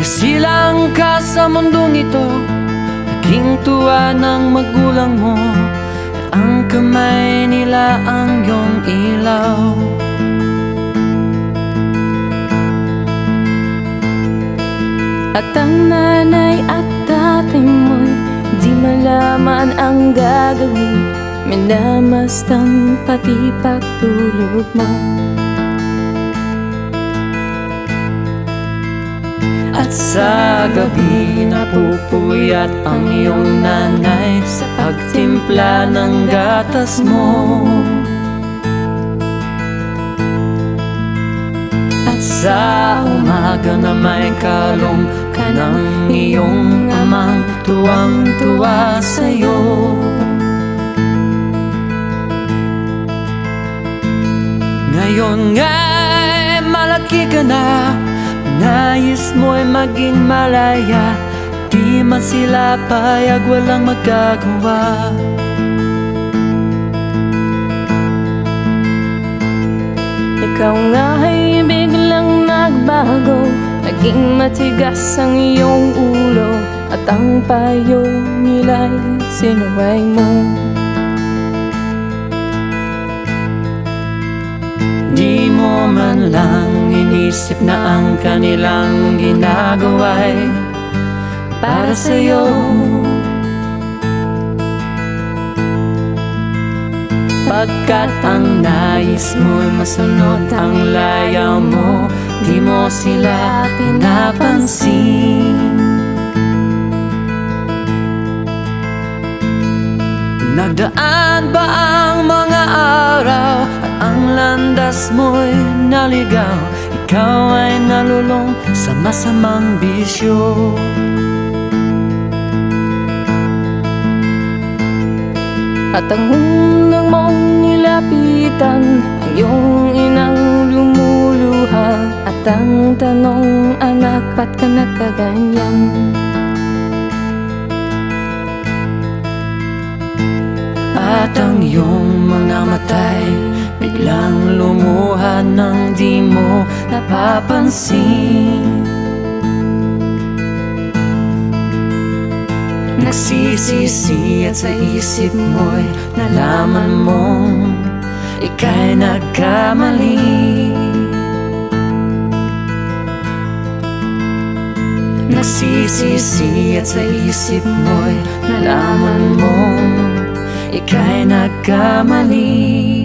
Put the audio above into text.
Nagsilang ka sa mundong ito, naging tuwa ng magulang mo. Ang kamay nila ang iyong ilaw. At ang nanay at tatay mo'y di malaman ang gagawin. Minamastan pati pagtulog mo. At sa gabi napupuyat ang iyong nanay sa pagtimpla ng gatas mo. At sa umaga na may kalong ka ng iyong amang tuwang-tuwa sa'yo. Ngayon nga'y malaki ka na, nais mo'y maging malaya. Di man sila payag, walang magagawa. Ikaw nga ay biglang nagbago, naging matigas ang iyong ulo. At ang payo nila'y sinuway mo. Di mo man lang inisip na ang kanilang ginagawa'y para sa'yo. Pagkat ang nais mo'y masunod ang layaw mo, di mo sila pinapansin. Nagdaan ba ang mga araw at ang landas mo'y naligaw? Ikaw ay nalulong sa masamang bisyo. At ang hunang mong nilapitan, ang iyong inang lumuluha. At ang tanong, anak, ba't ka nagkaganyan? At ang iyong mga matay biglang lumuha nang di mo napapansin. Nagsisisi at sa isip mo'y nalaman mong ika'y nagkamali. Nagsisisi at sa isip mo'y nalaman mong ika'y nagkamali.